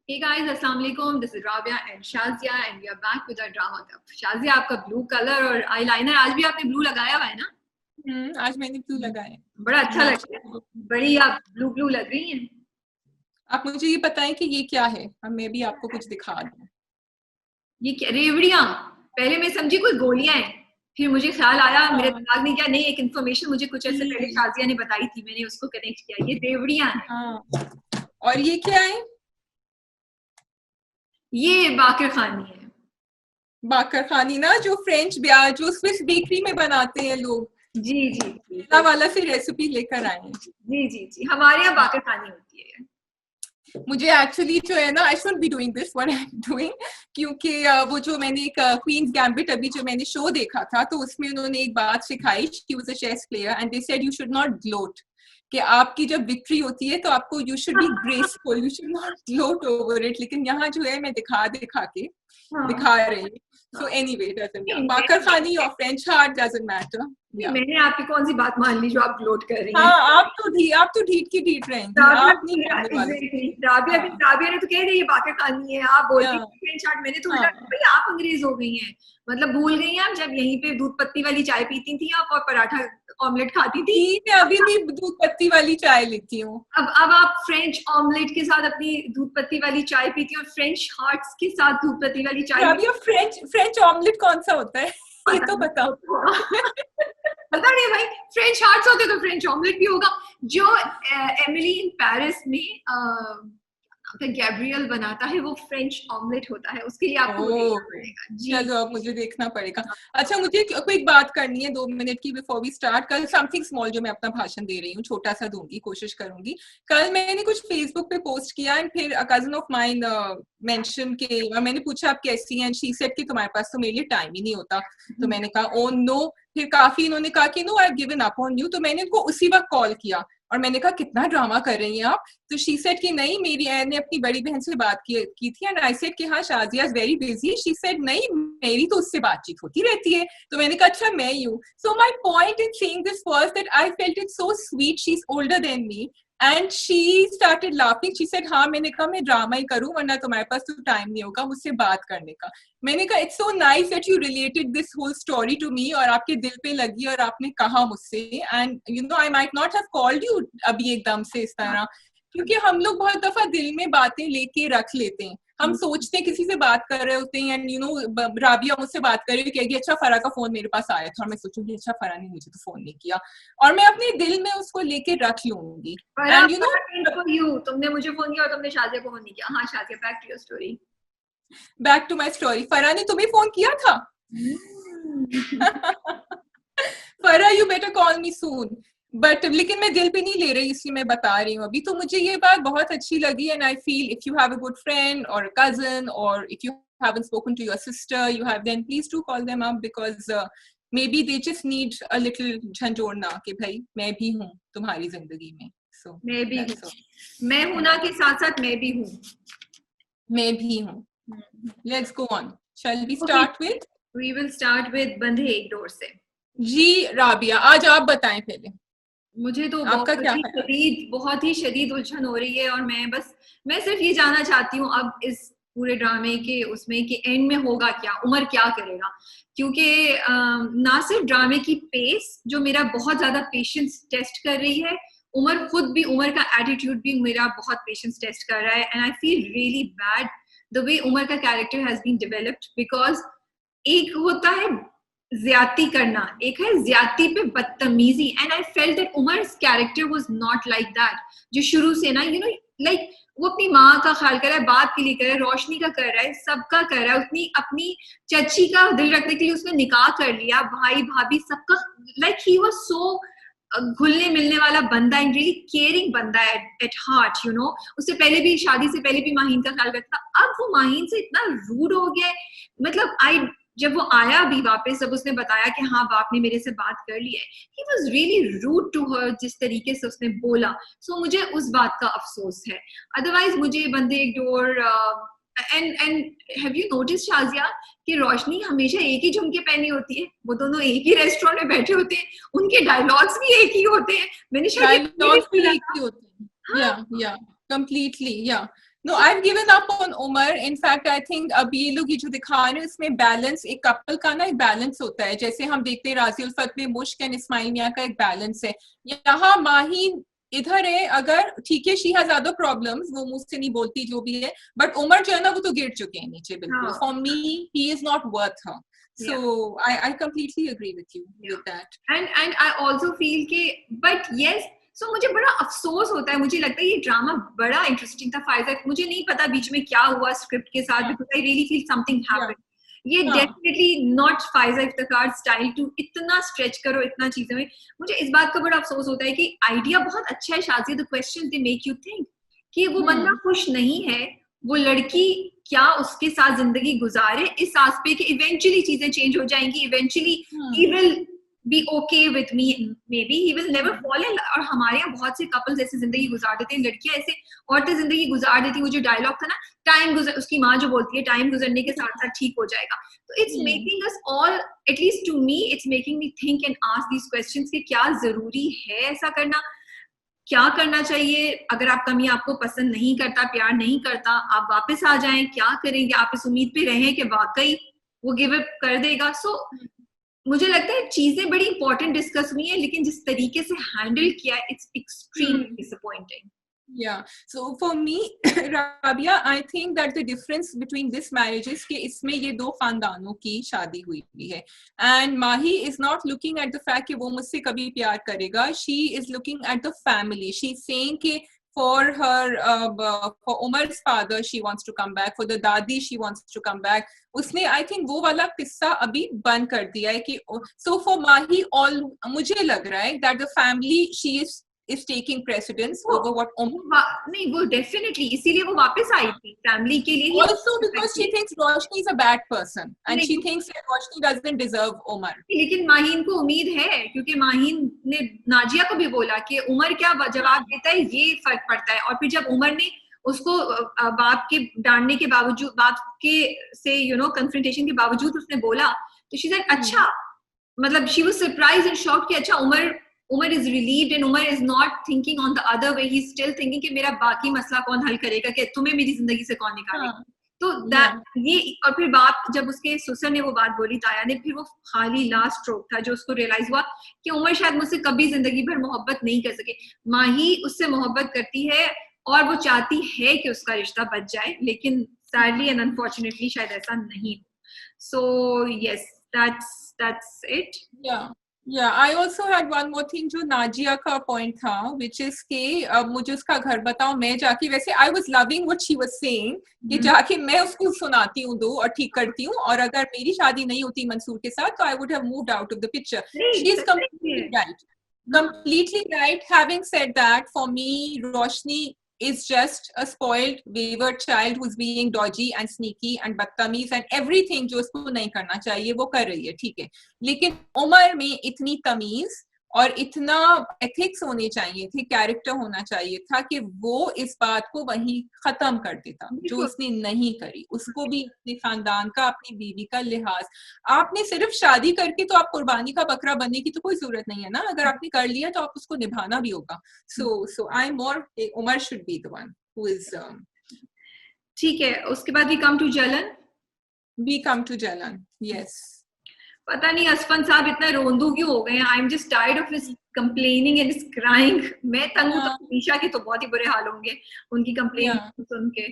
Hey guys, Assalamu alaikum. This is Rabia and Shazia and we are back with our drama cup. Shazia, आपका blue colour और eyeliner आज भी आपने blue लगाया हुआ है ना? आज मैंने ब्लू लगाया है। बड़ा अच्छा लग रहा है। बड़ी आप ब्लू लग रही हैं। आप मुझे ये बताएं कि ये क्या है? अब मैं भी आपको कुछ दिखा दूं। ये क्या रेवड़ियाँ? पहले मैं समझी कोई गोलियां हैं, फिर मुझे ख्याल आया मेरे दिमाग में क्या नहीं एक इन्फॉर्मेशन मुझे कुछ ऐसे पहले शाजिया ने बताई थी, मैंने उसको कनेक्ट किया। ये रेवड़ियाँ हैं। हाँ। और ये क्या है? ये बाकर खानी है। बाकर खानी ना, जो फ्रेंच ब्याह जो स्विस बेकरी में बनाते हैं लोग। जी जी जी वाला फिर रेसिपी लेकर आए हैं। जी जी जी हमारे यहाँ बाकर खानी होती है। मुझे एक्चुअली जो है ना, I should be doing this what I am doing, क्योंकि वो जो मैंने एक क्वींस गैम्बिट अभी जो मैंने शो देखा था, तो उसमें उन्होंने एक बात सिखाई। She was a chess player and they said you should not gloat, कि आपकी जब विक्ट्री होती है तो आपको you should be graceful, you should not gloat over it. लेकिन यहाँ जो है मैं दिखा के दिखा रही हूँ। सो एनीवे डजंट मैटर, बाकर खानी और फ्रेंच हार्ट डजंट मैटर। मैंने आपकी कौन सी बात मान ली जो आप ग्लोट कर रही हैं? हाँ, आप तो ढीठ की ढीठ रहेंगी। आप नहीं मानने वाली। राबिया ने तो कह दिया ये बाकर खानी है, आप बोलती हैं फ्रेंच हार्ट। मैंने तो उल्टा भाई आप अंग्रेज हो गई हैं, मतलब भूल गई हैं आप जब यहीं पे दूध पत्ती वाली चाय पीती थी आप और पराठा ऑमलेट खाती थी। मैं अभी भी दूध पत्ती वाली चाय लेती हूँ। अब आप फ्रेंच ऑमलेट के साथ अपनी दूध पत्ती वाली चाय पीती हैं और फ्रेंच हार्ट्स के साथ दूध पत्ती वाली चाय। फ्रेंच ऑमलेट कौन सा होता है ये तो बताओ। पता नहीं भाई, फ्रेंच हार्ट्स होते तो फ्रेंच ऑमलेट भी होगा। जो एमिली इन पेरिस में गैब्रियल बनाता है वो फ्रेंच ऑमलेट होता है, उसके लिए आपको देखना पड़ेगा। जी चलो अब मुझे देखना पड़ेगा। अच्छा, मुझे कोई बात करनी है 2 मिनट की बिफोर वी स्टार्ट। कल समथिंग स्मॉल जो मैं अपना भाषण दे रही हूँ, छोटा सा दूंगी, कोशिश करूंगी। कल मैंने कुछ फेसबुक पे पोस्ट किया एंड फिर कजन ऑफ माइन मेंशन के, और मैंने पूछा आप कैसी हैं, शी सेड कि तुम्हारे पास तो मेरे लिए टाइम ही नहीं होता। तो मैंने कहा ओ नो, फिर काफी इन्होंने कहा कि no I have given up on you. तो मैंने इनको उसी वक्त कॉल किया और मैंने कहा कितना ड्रामा कर रही हैं आप। तो शी सेड कि नहीं, मैंने अपनी बड़ी बहन से बात की थी एंड आई सेड कि हाँ Shazia is very busy. She said नहीं, मेरी तो उससे बातचीत होती रहती है। तो मैंने कहा अच्छा मैं ही हूँ। So my point in saying this was that I felt it so sweet, she is older than me and she started laughing. She said हाँ, मैंने कहा मैं ड्रामा ही करूं वरना तुम्हारे पास तो टाइम नहीं होगा मुझसे बात करने का। मैंने कहा it's so nice that you related this whole story to me, और आपके दिल पे लगी और आपने कहा मुझसे। And you know I might not have called you अभी एकदम से इस तरह, क्योंकि हम लोग बहुत दफा दिल में बातें लेके रख लेते हैं। हम सोचते हैं किसी से बात कर रहे होते हैं एंड यू नो राबिया मुझसे बात कर रही है, कहेगी अच्छा फरा का फोन मेरे पास आया था, और मैं सोचूंगी अच्छा फरा ने मुझे तो फोन नहीं किया, और मैं अपने दिल में उसको लेके रख लूंगी। एंड यू नो तुमने मुझे फोन किया और तुमने शाजिया को फोन नहीं किया। हाँ Shazia, back to your story. Back to my story. Farah ने तुम्हें फोन किया था? Farah you better call me soon. But लेकिन मैं दिल पे नहीं ले रही, इसलिए मैं बता रही हूँ अभी। तो मुझे ये बात बहुत अच्छी लगी and I feel if you have a good friend और कजन, और if you haven't spoken to your sister, you have, then please do call them up because maybe they just need a little झंझोड़ना कि भाई मैं भी हूँ तुम्हारी जिंदगी में। So मैं भी हूँ, मैं हूँ ना के साथ साथ मैं भी हूँ। Let's go on. Shall we start with? We will start with बंधे एक डोर से। जी राबिया, आज आप बताएं पहले। मुझे तो बहुत ही शदीद उलझन हो रही है और मैं सिर्फ ये जानना चाहती हूँ अब इस पूरे ड्रामे के उसमें कि एंड में होगा क्या, उमर क्या करेगा। क्योंकि ना सिर्फ ड्रामे की पेस जो मेरा बहुत ज्यादा पेशेंस टेस्ट कर रही है, उमर का एटीट्यूड भी मेरा बहुत पेशेंस टेस्ट कर रहा है। And I feel really bad the way Umar का character has been developed, because एक होता है ज्यादती करना, एक है ज्यादती पे बदतमीजी। And I felt that Umar's character was not like that, जो शुरू से ना यू नो लाइक वो अपनी माँ का ख्याल कर रहा है, बाप के लिए कर रहा है, रोशनी का कर रहा है, सबका कर रहा है। अपनी चची का दिल रखने के लिए उसने निकाह कर लिया, भाई भाभी सबका। लाइक ही वाज सो घुलने मिलने वाला बंदा एंड रियली केयरिंग बंदा एट हार्ट, यू नो। उससे पहले भी, शादी से पहले भी माहीन का ख्याल करता था। अब वो माहीन से इतना रूड हो गया है, मतलब जब वो आया अभी वापस, जब उसने बताया कि हाँ बाप ने मेरे से बात कर ली है, he was really rude to her, जिस तरीके से उसने बोला। सो मुझे उस बात का अफसोस है। अदरवाइज मुझे बंदे एक door and have you notice Shazia कि रोशनी हमेशा एक ही झुमके पहनी होती है, वो दोनों एक ही रेस्टोरेंट में बैठे होते हैं, उनके डायलॉग्स भी एक ही होते हैं। मैंने शायद डायलॉग्स भी एक ही होते हैं। या कंप्लीटली या No, I've given up on Umar. In fact, I think अब ये लोग ये जो दिखा रहे हैं इसमें बैलेंस, एक कपल का ना एक बैलेंस होता है, जैसे हम देखते हैं राजी उल्फत में मुश्क एंड इस्माइल मियां का एक बैलेंस है। यहाँ माहीन इधर है, अगर ठीक है शी हैज अदर प्रॉब्लम्स, वो मुझसे नहीं बोलती जो भी है, बट उमर जो है ना वो तो गिर चुके हैं नीचे बिल्कुल। For me he is not worth her, so I completely agree with you with that. And I also feel कि but yes, so मुझे बड़ा अफसोस होता है, मुझे लगता है ये ड्रामा बड़ा इंटरेस्टिंग था फायजा, मुझे नहीं पता बीच में क्या हुआ स्क्रिप्ट के साथ, because I really feel something happened. ये definitely not Faiza Iftikhar style to इतना स्ट्रेच करो इतना चीजें में। मुझे इस बात का बड़ा अफसोस होता है कि आइडिया बहुत अच्छा है Shazia, the question they make you think कि वो बंदा खुश नहीं है, वो लड़की क्या उसके साथ जिंदगी गुजारे इस आस पे कि इवेंचुअली चीजें चेंज हो जाएंगी, eventually he will be okay with me, may be he will never fall in. और हमारे यहाँ बहुत से कपल्स ऐसे जिंदगी गुजार देते हैं, लड़कियां ऐसे औरतें जिंदगी गुजार देती हैं। वो जो डायलॉग था ना, टाइम गुजर, उसकी माँ जो बोलती है टाइम गुजरने के साथ साथ ठीक हो जाएगा, तो it's making us all, at least to me it's making me think and ask these questions कि क्या जरूरी है ऐसा करना, क्या करना चाहिए। अगर आप कमी आपको पसंद नहीं करता, प्यार नहीं करता, आप वापस आ जाएं, क्या करेंगे, आप इस उम्मीद पे रहें कि वाकई वो गिव अप कर देगा। सो मुझे लगता है चीजें बड़ी इंपॉर्टेंट डिस्कस हुई हैं, लेकिन जिस तरीके से हैंडल किया it's extremely disappointing. Yeah, so for me, Rabia, I think that the difference between this marriage is कि इसमें ये दो खानदानों की शादी हुई है, and Mahi is not looking at the fact कि वो मुझसे कभी प्यार करेगा, she is looking at the family, she is saying कि for her for Umar's father she wants to come back, for the dadi she wants to come back. उसने I think वो वाला किस्सा अभी बंद कर दिया है कि so for Mahi all मुझे लग रहा है that the family she is taking precedence over what नहीं, वो definitely इसीलिए वो वापस आई थी फैमिली के लिए। Also because she thinks Roshni is a bad person and she thinks that Roshni doesn't deserve Umar. लेकिन माहीन को उम्मीद है, क्योंकि माहीन ने नाजिया को भी बोला कि उमर क्या जवाब देता है ये फर्क पड़ता है। और फिर जब उमर ने उसको बाप के डांटने के बावजूद, बाप के से कन्फ्रंटेशन के बावजूद उसने बोला, तो शी सेड अच्छा, मतलब she was surprised and shocked कि अच्छा Umar is relieved and Umar is not thinking on the other way, he's still thinking कि मेरा बाकी मसला कौन हल करेगा, कि तुम्हें मेरी जिंदगी से कौन निकालेगा। तो ये, और फिर बाप जब उसके ससुर ने वो बात बोली ताया ने, फिर वो खाली लास्ट स्ट्रोक था जो उसको रियलाइज हुआ कि उमर शायद मुझसे कभी जिंदगी भर मोहब्बत नहीं कर सके। माही उससे मोहब्बत करती है और वो चाहती है कि उसका रिश्ता बच जाए, लेकिन सैडली एंड अनफॉर्चुनेटली शायद ऐसा नहीं हो। So yes, that's it. Yeah, I also had one more thing जो नाजिया का point था, which is कि अब मुझे उसका घर बताओ, मैं जाके, वैसे I was loving what she was saying कि जाके मैं उसको सुनाती हूँ दो और ठीक करती हूँ, और अगर मेरी शादी नहीं होती मंसूर के साथ तो I would have moved out of the picture. She is completely right. Completely right. Having said that, for me, Roshni is just a spoiled, wayward child who's being dodgy and sneaky and बदतमीज and everything जो उसको नहीं करना चाहिए वो कर रही है, ठीक है। लेकिन उमर में इतनी तमीज और इतना एथिक्स होने चाहिए थे, कैरेक्टर होना चाहिए था कि वो इस बात को वहीं खत्म कर देता, जो उसने नहीं करी। उसको भी अपने खानदान का, अपनी बीवी का लिहाज, आपने सिर्फ शादी करके तो आप कुर्बानी का बकरा बनने की तो कोई जरूरत नहीं है ना, अगर आपने कर लिया तो आप उसको निभाना भी होगा। So I am more Umar should be the one who is ठीक है। उसके बाद we come to Jalan. Yes, पता नहीं असफन साहब इतना रोंदू क्यों हो गए। I am just tired of his complaining and his crying. मैं तंग हूं, निशा के तो बहुत ही बुरे हाल होंगे उनकी कंप्लेन सुन के।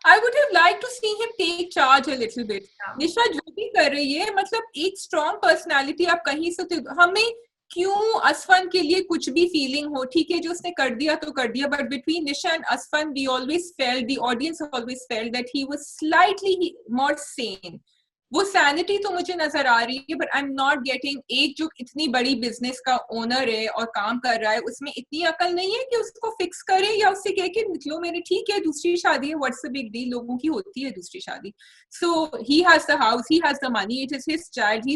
I would have liked to see him take charge a little bit. निशा जो भी कर रही है, मतलब एक स्ट्रॉन्ग पर्सनालिटी आप कहीं से, हमें क्यों असफन के लिए कुछ भी फीलिंग हो, ठीक है जो उसने कर दिया तो कर दिया, but between Nisha and Asfan we always felt, the audience always felt that he was slightly more sane. वो सैनिटी तो मुझे नजर आ रही है, but I am not getting, एक जो इतनी बड़ी बिजनेस का ओनर है और काम कर रहा है, उसमें इतनी अकल नहीं है कि उसको फिक्स करे या उससे कहे कि निकलो मेरे, ठीक है दूसरी शादी है, व्हाट्स द बिग डील, लोगों की होती है दूसरी शादी। So he has the house, he has the money, it is his child,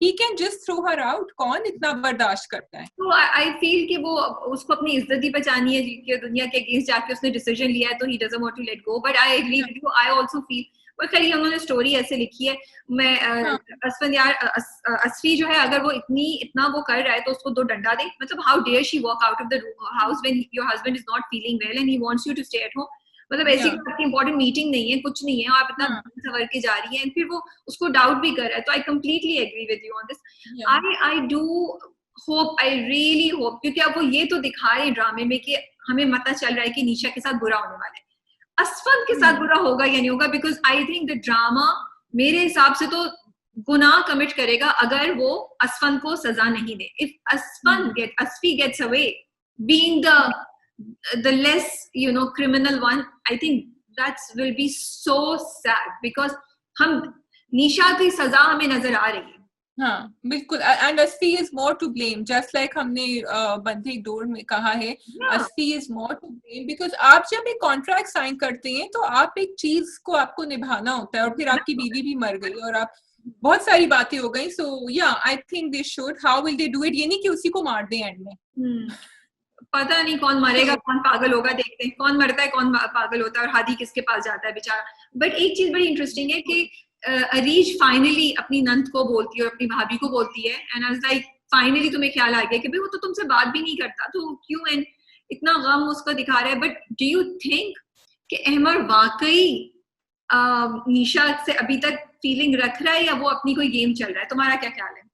he can just throw her out. कौन इतना बर्दाश्त करता है? तो I feel कि वो उसको अपनी इज्जत ही बचानी है कि दुनिया के अगेंस्ट जाके उसने डिसीजन लिया है, तो he doesn't want to let go. But I agree with you. I also feel, और खैर उन्होंने स्टोरी ऐसे लिखी है। मैं असफन यार, असरी जो है अगर वो इतना वो कर रहा है तो उसको दो डंडा दे। मतलब how dare she walk out of the house when your husband is not feeling well and he wants you to stay at home. मतलब ऐसी कोई आपकी इंपॉर्टेंट मीटिंग नहीं है, कुछ नहीं है, आप इतना सवर के जा रही हैं, फिर वो उसको डाउट भी कर रहा है. तो I completely agree with you on this. I do hope, I really hope, क्योंकि अब वो ये तो दिखा रहे हैं ड्रामे में कि हमें पता चल रहा है कि निशा के साथ बुरा होने वाला है. असफन के साथ बुरा होगा या नहीं होगा, because I think the drama मेरे हिसाब से तो गुनाह कमिट करेगा अगर वो असफन को सजा नहीं दे. If Asfi gets away being the less criminal one, I think that will be so sad, because हम निशा की सजा हमें नजर आ रही है. हाँ बिल्कुल. And Asfi is more to blame, just like हमने बंधे दौर में कहा है, Asfi is more to blame, because आप जब एक कॉन्ट्रैक्ट साइन करते हैं तो आप एक चीज को आपको निभाना होता है, और फिर आपकी बीवी भी मर गई और आप बहुत सारी बातें हो गई. सो या आई think they should, how will they do it, ये नहीं कि उसी को मार दें एंड में. पता नहीं कौन मरेगा कौन पागल होगा, देखते हैं कौन मरता है कौन पागल होता है, और हादी किसके पास जाता है बेचारा. बट एक चीज बड़ी इंटरेस्टिंग है कि अरीज फाइनली अपनी नंद को बोलती है और अपनी भाभी को बोलती है, and I was like finally तुम्हें ख्याल आ गया कि भाई वो तो तुमसे बात भी नहीं करता, तो क्यों एंड इतना गम उसका दिखा रहा है. बट डू यू थिंक कि अहमर वाकई निशा से अभी तक फीलिंग रख रहा है, या वो अपनी कोई गेम चल रहा है? तुम्हारा क्या ख्याल है?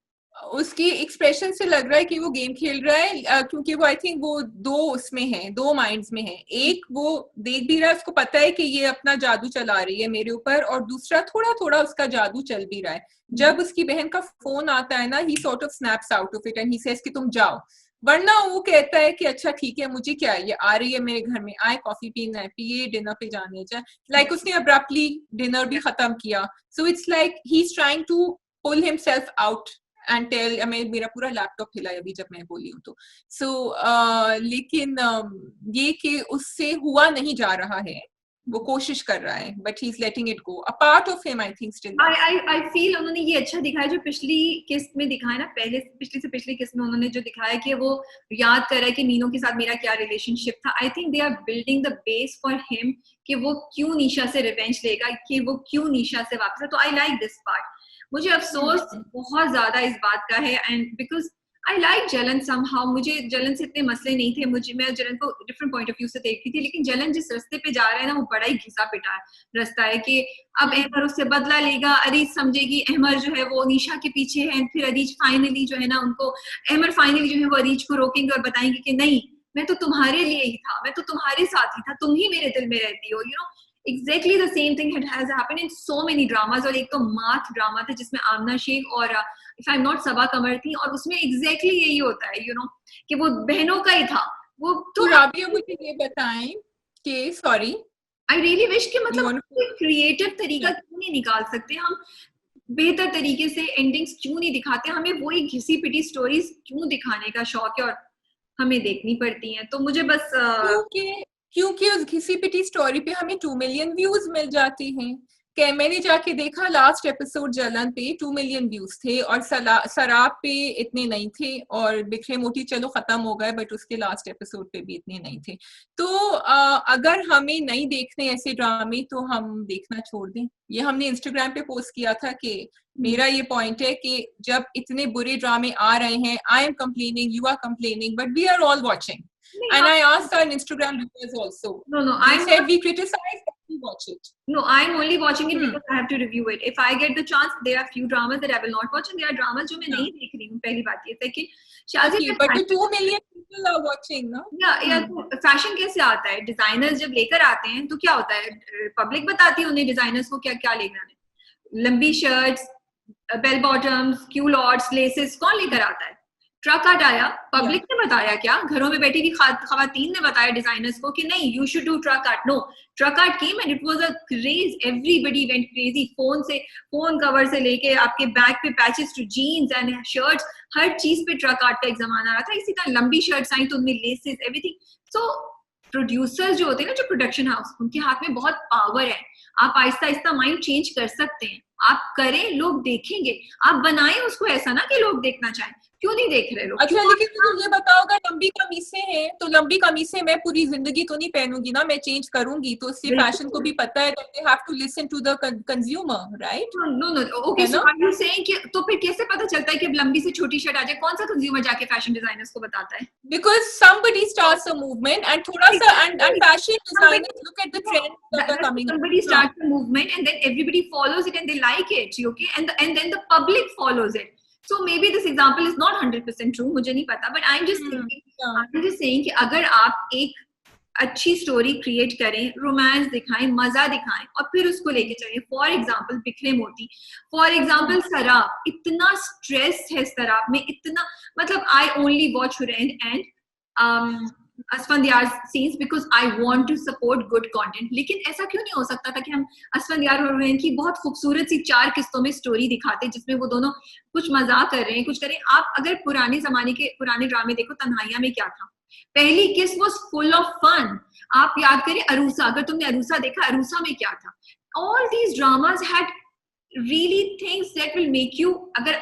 उसकी एक्सप्रेशन से लग रहा है कि वो गेम खेल रहा है, क्योंकि वो आई थिंक वो दो उसमें है, दो माइंड्स में है. एक वो देख भी रहा है, उसको पता है कि ये अपना जादू चला रही है मेरे ऊपर, और दूसरा थोड़ा थोड़ा उसका जादू चल भी रहा है. जब उसकी बहन का फोन आता है ना, he sort of snaps out of it and he says कि तुम जाओ, वरना वो कहता है कि अच्छा ठीक है, मुझे क्या है, ये आ रही है मेरे घर में, आए कॉफी पीना है पिए, डिनर पे जाने जाए. लाइक उसने अब्रप्टली डिनर भी खत्म किया. So it's like he is trying to pull himself out and tell, मेरा पूरा लैपटॉप हिला अभी जब मैं बोली हूँ तो. सो लेकिन ये कि उससे हुआ नहीं जा रहा है, वो कोशिश कर रहा है, but he is letting it go. A part of him I think still. I feel उन्होंने ये अच्छा दिखाया जो पिछली किस्त में दिखाया ना, पिछली से पिछली किस्त में उन्होंने जो दिखाया कि वो याद कर रहा है कि नीनो के साथ मेरा क्या रिलेशनशिप था. I think they are building the base for him कि वो क्यों निशा से रिवेंज लेगा, कि वो क्यों निशा से वापस है. तो आई लाइक दिस पार्ट. मुझे अफसोस बहुत ज्यादा इस बात का है, एंड बिकॉज आई लाइक जलन समहाउ. मुझे जलन से इतने मसले नहीं थे, मैं जलन को डिफरेंट पॉइंट ऑफ व्यू से देखती थी, लेकिन जलन जिस रास्ते पे जा रहा है ना, वो बड़ा ही घिसा पिटा रास्ता है कि अब अहमर उससे बदला लेगा. अरीज समझेगी अहमर जो है वो निशा के पीछे है, फिर अरीज फाइनली जो है ना उनको, अहमर फाइनली जो है वो अरीज को रोकेंगे और बताएंगे कि नहीं, मैं तो तुम्हारे लिए ही था, मैं तो तुम्हारे साथ ही था, तुम ही मेरे दिल में रहती हो. Exactly the same thing has happened in so many dramas. और एक तो माथ ड्रामा था जिसमें आमना शेख और if I'm not सबा कमर थी, और उसमें exactly यही होता है कि वो बहनों का ही था वो. तो राबिया मुझे ये बताएं कि सॉरी, I really wish कि मतलब क्रिएटिव तरीका क्यों नहीं निकाल सकते हम, बेहतर तरीके से एंडिंग्स क्यों नहीं दिखाते, हमें वही घिसी पिटी स्टोरीज क्यों दिखाने का शौक है और हमें देखनी पड़ती हैं. तो मुझे बस क्योंकि उस घिसी पिटी स्टोरी पे हमें 2 मिलियन व्यूज मिल जाते हैं. क्या मैंने जाके देखा लास्ट एपिसोड जलन पे 2 मिलियन व्यूज थे, और सराब पे इतने नहीं थे, और बिखरे मोटी चलो खत्म हो गए, बट उसके लास्ट एपिसोड पे भी इतने नहीं थे. तो अगर हमें नहीं देखने ऐसे ड्रामे तो हम देखना छोड़ दें. ये हमने इंस्टाग्राम पे पोस्ट किया था कि मेरा ये पॉइंट है कि जब इतने बुरे ड्रामे आ रहे हैं, I am complaining, you are complaining, but we are all watching. And I asked our Instagram viewers also. No, I said we criticize, but we watch it. No, I'm only watching it because I have to review it. If I get the chance, there are few dramas that I will not watch, and there are dramas जो मैं नहीं देख रही हूँ. पहली बात ये है कि शादी but 2 million people are watching, no? Yeah. Fashion कैसे आता है? डिजाइनर्स जब लेकर आते हैं तो क्या होता है? पब्लिक बताती है उन्हें डिजाइनर्स को क्या क्या लेना है. लंबी shirts, bell bottoms, culottes, laces कौन लेकर आता है? ट्रक आर्ट आया, पब्लिक ने बताया क्या? घरों में बैठी थी खवातीन ने बताया डिजाइनर्स को कि नहीं, you should do truck art. No, truck art came and it was a craze. Everybody went crazy. Phone cover से लेके आपके बैक पे patches to jeans and shirts, हर चीज पे ट्रक आर्ट का एक जमाना आ रहा था. इसी तरह लंबी शर्ट्स आई तो उनमें लेसेस, एवरीथिंग. सो प्रोड्यूसर्स जो होते हैं ना, जो प्रोडक्शन हाउस, उनके हाथ में बहुत पावर है. आप आहिस्ता आहिस्ता माइंड चेंज कर सकते हैं. आप करें, लोग देखेंगे. आप बनाएं उसको ऐसा ना कि लोग देखना चाहें. क्यों नहीं देख रहे लोग? अच्छा लेकिन मुझे ये बताओ, अगर लंबी कमीसें हैं तो लंबी कमीसें मैं पूरी जिंदगी तो नहीं पहनूंगी ना, मैं चेंज करूंगी, तो उससे फैशन को भी पता है that they have to listen to the consumer, right? No no okay, so are you saying कि तो फिर कैसे पता चलता है कि अब लंबी से छोटी शर्ट आ जाए? कौन सा कंज्यूमर जाके फैशन डिजाइनर्स को बताता है? Because somebody starts a movement and थोड़ा सा and fashion designers look at the trends that are coming. Somebody starts a movement and then everybody follows it and they like it, okay, and then the public follows it. So maybe this example is not 100% true, मुझे नहीं पता, but I'm just saying कि अगर आप एक अच्छी story create करें, romance दिखाएं, मजा दिखाएं और फिर उसको लेके चलें. फॉर एग्जाम्पल बिखरे मोती, फॉर एग्जाम्पल सराब. इतना स्ट्रेस है सराब में, इतना मतलब I only watch Hurain and Asfandyar scenes because I want to support good content. लेकिन ऐसा क्यों नहीं हो सकता था कि हम असफंदियार और हुरैन की बहुत खूबसूरत सी 4 किस्तों में स्टोरी दिखाते जिसमें वो दोनों कुछ मजाक कर रहे हैं, कुछ करें. आप अगर पुराने जमाने के पुराने ड्रामे देखो, तन्हाइया में क्या था, पहली किस वाज फुल ऑफ फन. आप याद करें अरूसा, अगर तुमने अरूसा देखा, अरूसा में क्या था? All these dramas had really things that will make you, अगर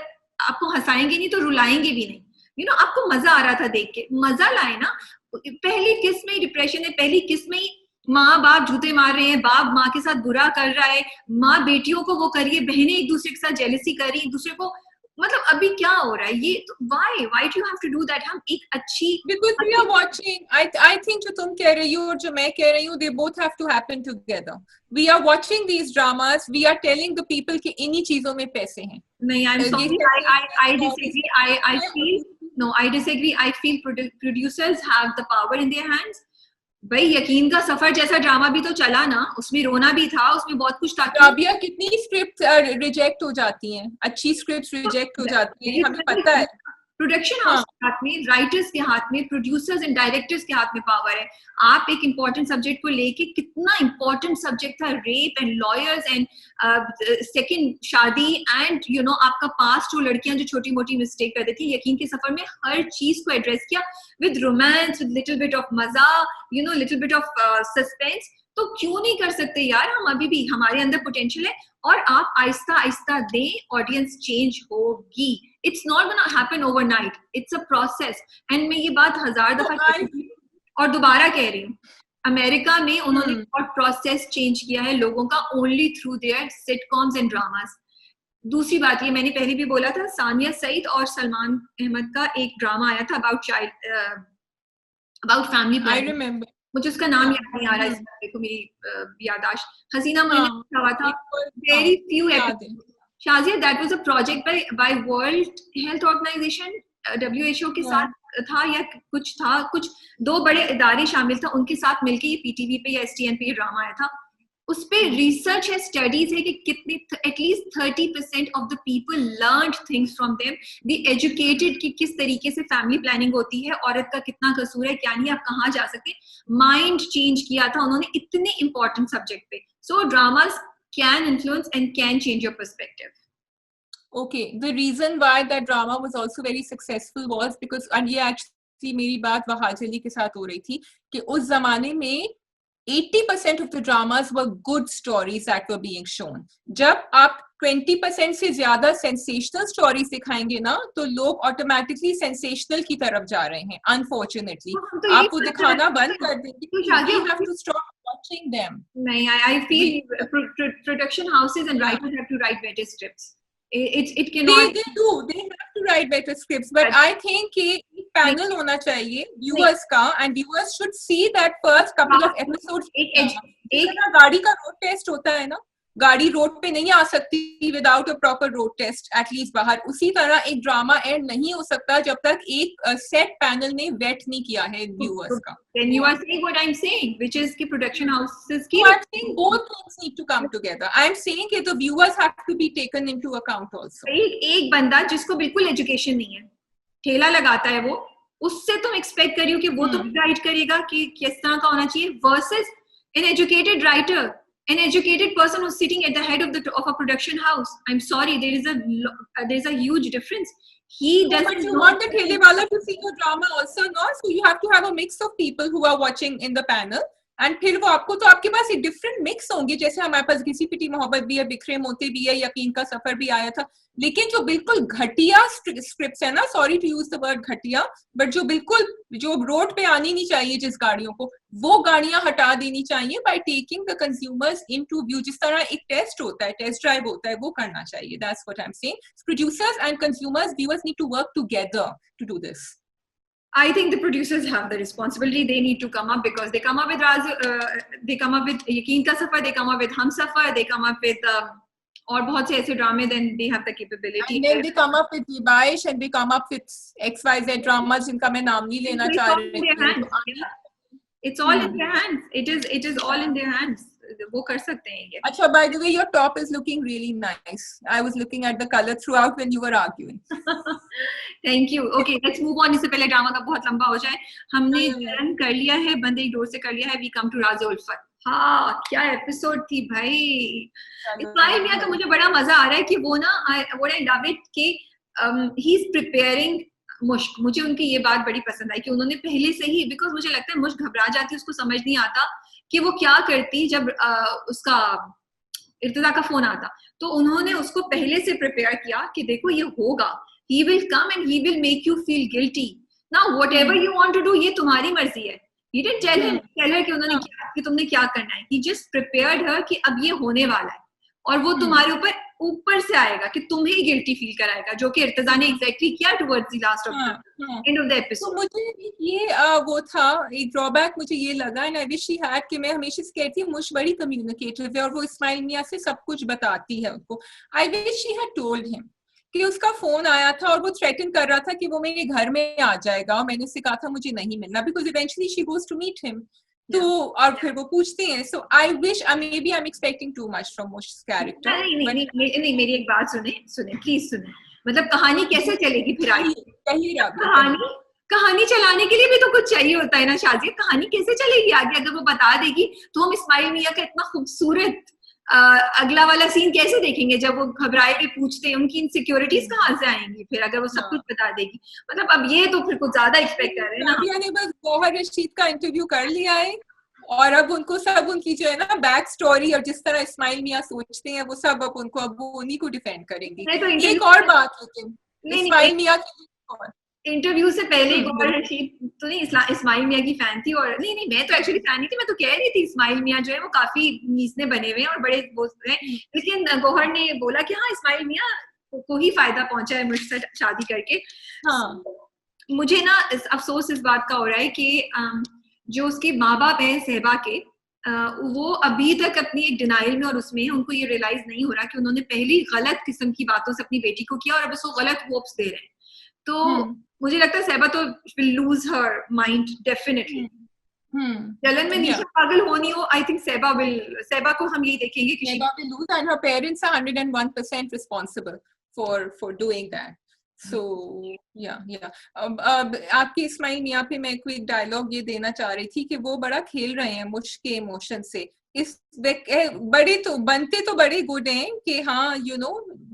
आपको हंसाएंगे नहीं तो रुलाएंगे भी नहीं. यू नो, आपको मजा आ रहा था देख के, मजा लाए ना. पहली किस में डिप्रेशन है, पहली किस में माँ बाप जूते मार रहे हैं, बाप माँ के साथ बुरा कर रहा है, माँ बेटियों को वो करिए, बहनें एक दूसरे के साथ जेलसी कर रही, एक दूसरे को, मतलब अभी क्या हो रहा है ये? तो why do you have to do that? हम एक अच्छी, because we are watching, I think जो तुम कह रही हो और जो मैं कह रही हूँ, they both have to happen together. We are watching these dramas, we are telling the people कि इन्हीं चीजों में पैसे हैं. नहीं, I'm sorry, I disagree. I feel no, I disagree. I feel producers have the power in their hands. भाई यकीन का सफर जैसा ड्रामा भी तो चला ना, उसमें रोना भी था, उसमें बहुत कुछ था. राबिया, कितनी स्क्रिप्ट रिजेक्ट हो जाती हैं, अच्छी स्क्रिप्ट्स रिजेक्ट हो जाती हैं, हमें पता है. प्रोडक्शन हाउस के हाथ में, राइटर्स के हाथ में, प्रोड्यूसर्स एंड डायरेक्टर्स के हाथ में पावर है. आप एक इंपॉर्टेंट सब्जेक्ट को लेके, कितना इंपॉर्टेंट सब्जेक्ट था, rape and lawyers and second शादी एंड यू नो आपका पास्ट, वो लड़कियां जो छोटी मोटी मिस्टेक कर देती, यकीन के सफर में हर चीज को एड्रेस किया with romance, with little bit of मजा, you know little bit of suspense. तो क्यों नहीं कर सकते यार? हम अभी भी, हमारे अंदर पोटेंशियल है और आप आहिस्ता आहिस्ता दें, ऑडियंस चेंज होगी. It's not gonna happen overnight, it's a process. And मैं ये बात 1000 दफा और दोबारा कह रही हूँ, अमेरिका में उन्होंने और प्रोसेस चेंज किया है लोगों का only through their sitcoms and dramas. दूसरी बात ये, मैंने पहले भी बोला था, सानिया सईद और सलमान अहमद का एक ड्रामा आया था about child, about family planning. मुझे उसका नाम याद नहीं आ रहा है, देखो मेरी यादाश्त. हसीना मलिक हुआ था, very few episodes. Shazia, that was a project by World Health Organization, WHO के साथ था या कुछ था, कुछ 2 बड़े इदारे शामिल था, उनके साथ मिलके ये PTV पे या STN पे ये ड्रामा आया था. उस पे रिसर्च है, स्टडीज है कि कितने, at least 30% of the people learned things from them, the educated, कि किस तरीके से फैमिली प्लानिंग होती है, औरत का कितना कसूर है, क्या नहीं, आप कहाँ जा सकते. माइंड चेंज किया था उन्होंने इतने इंपॉर्टेंट सब्जेक्ट पे. So dramas can influence and can change your perspective. Okay, the reason why that drama was also very successful was because, and ये actually मेरी बात वहाज अली के साथ हो रही थी कि उस जमाने में 80% of the dramas were good stories that were being shown. जब आप 20% से ज्यादा sensational stories दिखाएंगे ना, तो लोग automatically sensational की तरफ जा रहे हैं. Unfortunately, आप वो दिखाना बंद कर देंगे. You have to stop watching them. नहीं, I feel production houses and writers have to write better scripts. It cannot. They do. They have to write better scripts. But I think कि एक panel होना चाहिए viewers का, and viewers should see that first couple of episodes. एक गाड़ी का road test होता है ना, गाड़ी रोड पे नहीं आ सकती without a proper road test, at least बाहर. उसी तरह एक ड्रामा एंड नहीं हो सकता जब तक एक सेट पैनल ने वेट नहीं किया है व्यूअर्स का. Then you are saying what I'm saying, which is कि production houses की. I think both things need to come together. I'm saying कि the viewers have to be taken into account also. एक बंदा जिसको बिल्कुल education नहीं है, ठेला लगाता है, वो उससे तुम एक्सपेक्ट करियो कि वो तो गाइड करेगा कि किस तरह का होना चाहिए, versus an educated writer, an educated person who's sitting at the head of a production house. I'm sorry, there is a huge difference. He doesn't. But you want the thele wala to see your drama also, no? So you have to have a mix of people who are watching in the panel. And फिर वो आपको, तो आपके पास एक different mix होंगे, जैसे हमारे पास घिसी पिटी मोहब्बत भी है, बिखरे मोती भी है, यकीन का सफर भी आया था, लेकिन जो बिल्कुल घटिया स्क्रिप्ट्स है ना, sorry to use the word घटिया, बट जो बिल्कुल जो रोड पे आनी नहीं चाहिए जिस गाड़ियों को, वो गाड़ियां हटा देनी चाहिए by taking the consumers into view. जिस तरह एक टेस्ट होता है, टेस्ट ड्राइव होता है, वो करना चाहिए। That's what I am saying. Producers and consumers, viewers need to work together to do this. I think the producers have the responsibility. They need to come up, because they come up with they come up with Yaqeen Ka Safar, they come up with Humsafar, they come up with और बहुत से ऐसे ड्रामे, then they have the capability. And then they come up with Yibaish, and they come up with XYZ dramas जिनका मैं नाम नहीं लेना चाह रही हूँ। It's all in their hands. It is all in their hands. वो कर सकते हैं ये। अच्छा, by the way, your top is looking really nice. I was looking at the color throughout when you were arguing. Thank you. Okay, let's move on. इससे पहले drama का बहुत लंबा हो जाए, हमने रन कर लिया है, बंदे एक डोर से कर लिया है। We come to राज़ उल्फत। हाँ, क्या एपिसोड थी भाई। इस्माइल मियां का मुझे बड़ा मजा आ रहा है कि वो ना, what I love it कि he is preparing मुश्क। मुझे उनकी ये बात बड़ी पसंद आई कि उन्होंने पहले से ही, बिकॉज मुझे लगता है मुश्क घबरा जाती, उसको समझ नहीं आता कि वो क्या करती जब उसका इर्तिजा का फोन आता, तो उन्होंने उसको पहले से प्रिपेयर किया कि देखो ये होगा, he will come and he will make you feel guilty. Now whatever you want to do, ये तुम्हारी मर्जी है। He didn't tell her कि उन्होंने क्या, कि तुमने क्या करना है। He just prepared her कि अब ये होने वाला है, और वो तुम्हारे ऊपर से आएगा कि तुम्हें गिल्टी फील कराएगा, जो कि इर्तिजा ने एग्जैक्टली किया towards the last of end of the episode. तो मुझे ये वो था एक ड्रॉबैक, मुझे ये लगा, and I wish she had, कि मैं हमेशा से कहती हूँ मुझ बड़ी कम्युनिकेटिव है और वो इस्माइल मियां से सब कुछ बताती है उनको। I wish she had told him कि उसका फोन आया था और वो थ्रेटन कर रहा था कि वो मेरे घर में आ जाएगा, और मैंने उससे कहा था मुझे नहीं मिलना, because eventually she goes to meet him. तो और फिर वो पूछते हैं, so I wish, maybe I am expecting too much from Mushk character. नहीं, मेरी एक बात सुने प्लीज सुने। मतलब कहानी कैसे चलेगी फिर आगे? कहानी चलाने के लिए भी तो कुछ चाहिए होता है ना शाजिद। कहानी कैसे चलेगी आगे अगर वो बता देगी? तो हम इस्माइल मियां का इतना खूबसूरत अगला वाला सीन कैसे देखेंगे जब वो घबराए के पूछते हैं? उनकी इनसिक्योरिटीज कहाँ से आएंगी फिर अगर वो सब कुछ बता देगी? मतलब अब ये तो फिर कुछ ज्यादा एक्सपेक्ट कर रहे हैं ना। ने बस गौहर रशीद का इंटरव्यू कर लिया है और अब उनको सब उनकी जो है ना बैक स्टोरी और जिस तरह इस्माइल मियां सोचते हैं वो सब अब उनको अब वो उन्हीं को डिफेंड करेंगी। तो एक और बात, लेकिन इस्माइल मियां की इंटरव्यू से पहले गौहर रशीद तो नहीं इस्माइल मियां की फैन थी, और नहीं मैं तो एक्चुअली फैन नहीं थी, मैं तो कह रही थी इस्माइल मियां जो है वो काफी नीचने बने हुए हैं और बड़े वो हैं, लेकिन गौहर ने बोला कि हाँ इस्माइल मियां को ही फायदा पहुंचा है मुझसे शादी करके। हाँ। मुझे ना अफसोस इस बात का हो रहा है कि जो उसके माँ बाप हैं सहबा के, वो अभी तक अपनी एक डिनाइल में और उसमें उनको ये रियलाइज नहीं हो रहा कि उन्होंने पहली गलत किस्म की बातों से अपनी बेटी को किया और अब उसको गलत होप्स दे रहे हैं। तो मुझे लगता है सहबा तो will lose her mind definitely. जलन में नीचे पागल होनी हो, आई थिंक सहबा को हम यही देखेंगे कि सहबा will lose and her parents are 101% responsible for doing that. So yeah. अब आपके इस्माइल मियां पे मैं कोई डायलॉग ये देना चाह रही थी कि वो बड़ा खेल रहे हैं मुश्क के इमोशन से। इस बड़े तो बनते तो बड़े गुड हैं कि हाँ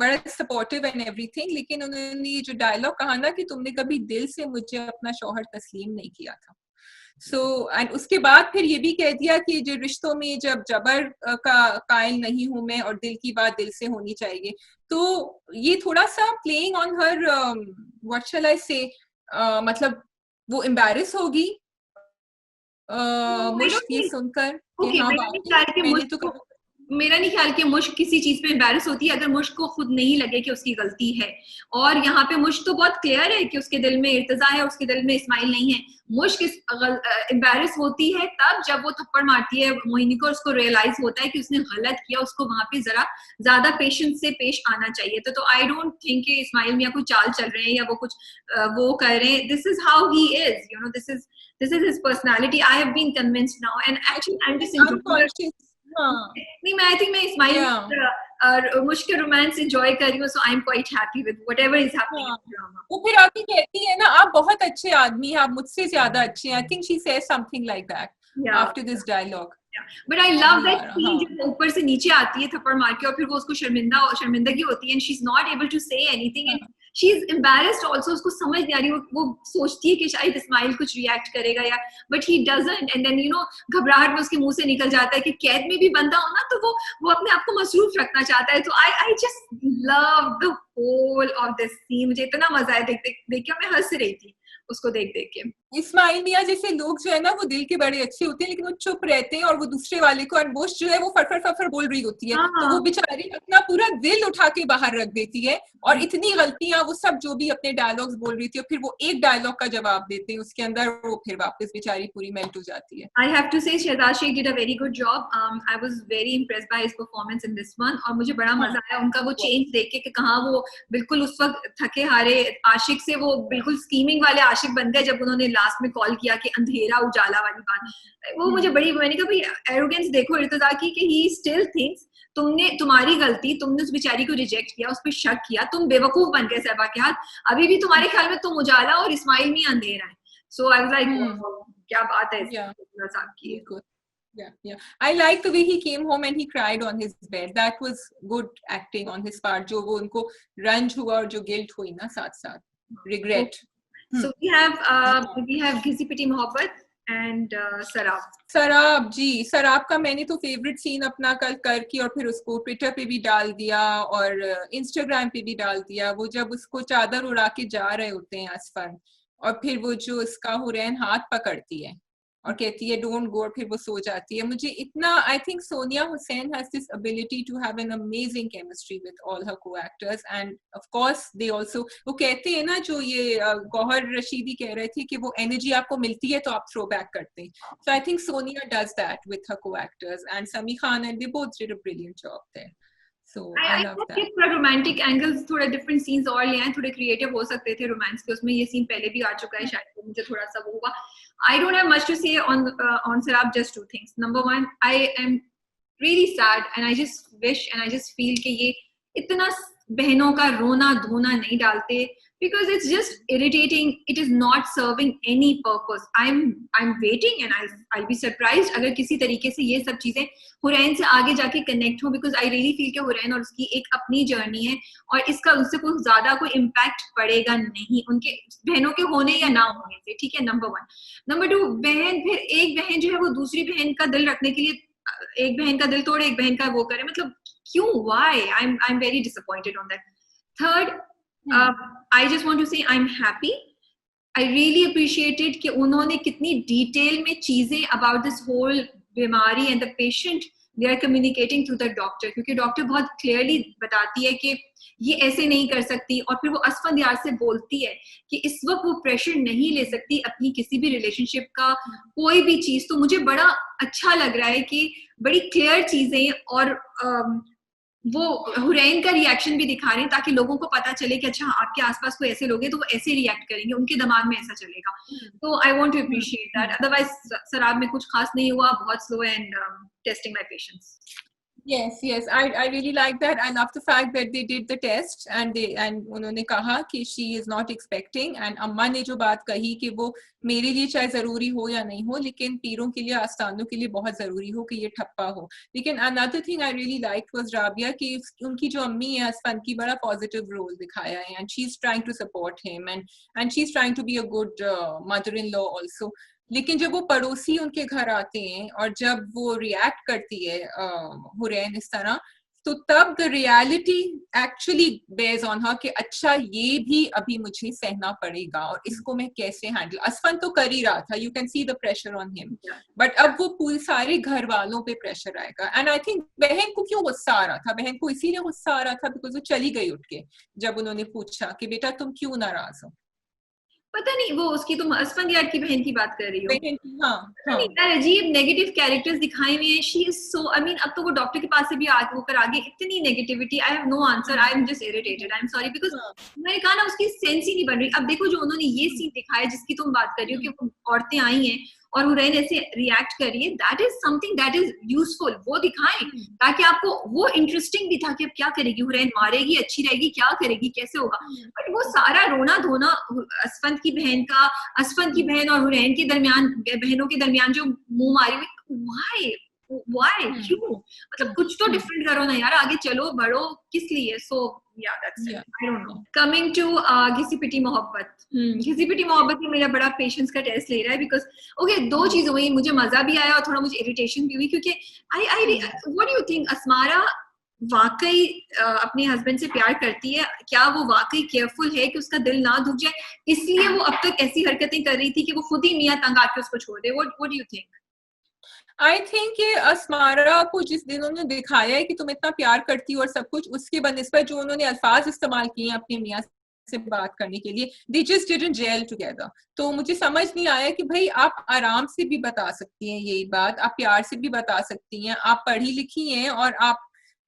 बड़ा सपोर्टिव एंड एवरीथिंग, लेकिन उन्होंने ये जो डायलॉग कहा ना कि तुमने कभी दिल से मुझे अपना शौहर तस्लीम नहीं किया था। एंड उसके बाद फिर ये भी कह दिया कि जो रिश्तों में जब जबर का कायल नहीं हूं मैं और दिल की बात दिल से होनी चाहिए। तो ये थोड़ा सा playing on her what shall I say, मतलब वो एम्बैरेस होगी मुश्किल सुनकर कि हाँ मेरा नहीं ख्याल कि मुश्क किसी चीज पे एम्बैरेस होती है अगर मुश्क को खुद नहीं लगे कि उसकी गलती है। और यहाँ पे मुश्क तो बहुत क्लियर है कि उसके दिल में इर्तिजा है, उसके दिल में इस्माइल नहीं है। मुश्क एम्बैरेस होती है तब जब वो थप्पड़ मारती है मोहिनी को, उसको रियलाइज होता है कि उसने गलत किया, उसको वहां पे जरा ज्यादा पेशेंस से पेश आना चाहिए। तो आई डोंट थिंक कि इस्माइल मियां कुछ चाल चल रहे हैं या वो कुछ वो कर रहे हैं। This is how he is, this is his personality. I have been convinced now, and actually I'm just enjoying. नहीं, मैं I think मैं इस्माइल मुश्क के रोमांस एंजॉय कर रही हूँ, so I'm quite happy with whatever is happening in the drama. वो फिर आके कहती है ना आप बहुत अच्छे आदमी हैं, आप मुझसे ज्यादा अच्छे हैं। I think she says something like that after this dialogue. But I love that scene जब ऊपर से नीचे आती है थप्पड़ मार के और फिर वो उसको शर्मिंदगी होती है and she's not able to say anything and she is embarrassed also, उसको समझ नहीं आ रही, वो सोचती है कि शायद इस्माइल कुछ रिएक्ट करेगा या, but he doesn't, and then घबराहट में उसके मुंह से निकल जाता है कि कैद में भी बंदा हो ना तो वो अपने आप को मसरूफ रखना चाहता है। तो I just love the whole of this scene, मुझे इतना मजा आया देख के, मैं हंस रही थी उसको देख के। इस्माइल मियां जैसे लोग जो है ना वो दिल के बड़े अच्छे होते हैं, लेकिन वो चुप रहते हैं और वो दूसरे वाले को अनबोश जो है वो फटफट बोल रही होती है, तो वो बेचारी अपना पूरा दिल उठा के बाहर रख देती है और इतनी गलतियां वो सब जो भी अपने डायलॉग्स बोल रही थी और फिर वो एक डायलॉग का जवाब देते हैं उसके अंदर वो फिर वापस बेचारी पूरी मेल्ट हो जाती है। I have to say Shehzad Sheikh did a very good job. I was very impressed by his performance in this one, और मुझे बड़ा मजा आया उनका वो चेंज देख के कि कहाँ वो बिल्कुल उस वक्त थके हारे आशिक से वो बिल्कुल स्कीमिंग वाले आशिक बन गए जब उन्होंने लास्ट में कॉल किया कि अंधेरा उजाला वाली बात, वो मुझे बड़ी, मैंने कहा भाई एरोगेंस देखो इर्तिजा की कि ही स्टिल थिंक्स तुम्हारी गलती, तुमने उस बेचारी को रिजेक्ट किया, उस पर शक किया, तुम बेवकूफ बन गए सहबा के हाथ, अभी भी तुम्हारे ख्याल में तुम उजाला और इस्माइल में अंधेरा है। So I was like, क्या बात है साहब की। Yeah. I like the way he came home and he cried on his bed. That was good acting on his part. जो वो उनको रंज हुआ और जो गिल्ट हुई ना साथ साथ, regret. So we have घिसी पिटी मोहब्बत and सराब। सराब जी, सराब का मैंने तो फेवरेट सीन अपना कल करके और फिर उसको ट्विटर पे भी डाल दिया और इंस्टाग्राम पे भी डाल दिया। वो जब उसको चादर उड़ा के जा रहे होते हैं असफन और फिर वो जो उसका हुरैन हाथ पकड़ती है और कहती है डोंट गो, और फिर वो सो जाती है। मुझे इतना, I think Sonia Hussain has this ability to have an amazing chemistry with all her co actors and of course they also, वो कहते हैं ना जो ये गौहर रशीदी कह रहे थे कि वो एनर्जी आपको मिलती है तो आप थ्रो बैक करते हैं। So I think Sonia does that with her co actors and Sami Khan, and they both did a brilliant job there. So I love that. थोड़ा रोमांटिक एंगल्स, थोड़ा डिफरेंट सीन्स और ले आए, थोड़े क्रिएटिव हो सकते थे रोमांस के उसमें। ये सीन पहले भी आ चुका है शायद, तो मुझे थोड़ा सा वो हुआ। I don't have much to say on Sarab, just two things. Number one, I am really sad and I just wish and I just feel कि ये इतना बहनों का रोना धोना नहीं डालते, because it's just irritating. It is not serving any purpose. I'm waiting and I'll be surprised अगर किसी तरीके से ये सब चीजें हुरैन से आगे जाके कनेक्ट हो, because I really feel कि हुरैन और उसकी एक अपनी जर्नी है और इसका उससे कोई ज्यादा कोई इम्पैक्ट पड़ेगा नहीं उनके बहनों के होने या ना होने से, ठीक है, नंबर वन। नंबर टू, बहन, फिर एक बहन जो है वो दूसरी बहन का दिल रखने के लिए एक बहन का दिल तोड़े, एक बहन का वो करे, मतलब क्यों, why? I'm very disappointed on that. Third, I just want to say I'm happy. I really appreciated कि उन्होंने कितनी डिटेल में चीजें about this whole बीमारी and the patient they are communicating through the doctor, क्योंकि डॉक्टर बहुत clearly बताती है कि ये ऐसे नहीं कर सकती, और फिर वो असफंदियार से बोलती है कि इस वक्त वो प्रेशर नहीं ले सकती अपनी किसी भी रिलेशनशिप का कोई भी चीज। तो मुझे बड़ा अच्छा लग रहा है कि बड़ी क्लियर चीजें, और वो हुरैन का रिएक्शन भी दिखा रहे हैं ताकि लोगों को पता चले कि अच्छा आपके आसपास कोई ऐसे लोग हैं तो वो ऐसे रिएक्ट करेंगे, उनके दिमाग में ऐसा चलेगा। तो I want to appreciate that. Otherwise Sarab में कुछ खास नहीं हुआ, बहुत slow and testing my patience. Yes, I really like that. I love the fact that they did the test and उन्होंने कहा कि she is not expecting, and अम्मा ने जो बात कही कि वो मेरे लिए चाहे जरूरी हो या नहीं हो, लेकिन पीरों के लिए, आस्थानों के लिए बहुत जरूरी हो कि ये ठप्पा हो। लेकिन another thing I really liked was Rabia कि उनकी जो अम्मी है असफन की बड़ा पॉजिटिव रोल दिखाया है, and she's trying to support him and she's trying to be a good mother-in-law also. लेकिन जब वो पड़ोसी उनके घर आते हैं और जब वो रिएक्ट करती है हुरैन इस तरह, तो तब the reality actually bears on her कि अच्छा ये भी अभी मुझे सहना पड़ेगा और इसको मैं कैसे हैंडल। असफन तो कर ही रहा था, you can see the pressure on him, but अब वो पूरे सारे घर वालों पे प्रेशर आएगा। एंड आई थिंक बहन को क्यों गुस्सा आ रहा था, बहन को इसीलिए गुस्सा आ रहा था बिकॉज वो चली गई उठ के जब उन्होंने पूछा कि बेटा तुम क्यों नाराज हो। पता नहीं, वो उसकी तुम असफंदियार की बहन की बात कर रही हो। हाँ। अजीब नेगेटिव कैरेक्टर्स दिखाई हुए हैं। She is so, I mean अब तो वो डॉक्टर के पास से भी आगे होकर आगे इतनी negativity, I have no answer, I am just irritated, I am sorry, because मैंने कहा ना उसकी सेंस ही नहीं बन रही। अब देखो जो उन्होंने ये सीन दिखाया जिसकी तुम बात कर रही हो कि औरतें आई हैं और हुरैन ऐसे रिएक्ट कर रही है, that is something that is useful, वो दिखाएं ताकि आपको वो इंटरेस्टिंग भी था कि अब क्या करेगी हुरैन, मारेगी, अच्छी रहेगी, क्या करेगी, कैसे होगा। बट वो सारा रोना धोना असफंद की बहन का, असफंद की बहन और हुरैन के दरमियान, बहनों के दरमियान जो मुंह मारी हुई, व्हाई व्हाई, क्यों? मतलब कुछ तो डिफरेंट करो ना यार, आगे चलो बढ़ो, किस लिए? So yeah that's it, I don't know. Coming to घिसी पिटी मोहब्बत, घिसी पिटी मोहब्बत में मेरा बड़ा पेशेंस का टेस्ट ले रहा है, बिकॉज ओके दो चीज हुई, मुझे मजा भी आया और थोड़ा मुझे इरिटेशन भी हुई, क्योंकि I what do you think, Asmara वाकई अपने हस्बैंड से प्यार करती है? क्या वो वाकई केयरफुल है कि उसका दिल ना दुख जाए, इसलिए वो अब तक ऐसी हरकतें कर रही थी कि वो खुद ही मियां तंग आके उसको छोड़ दे? What do you think? I think ये अस्मारा को जिस दिन उन्होंने दिखाया है कि तुम इतना प्यार करती हो और सब कुछ, उसके बनिस्बत जो उन्होंने अल्फाज इस्तेमाल किए हैं अपने मियाँ से बात करने के लिए, they just didn't gel together. तो मुझे समझ नहीं आया कि भाई आप आराम से भी बता सकती हैं यही बात, आप प्यार से भी बता सकती हैं, आप पढ़ी लिखी हैं और आप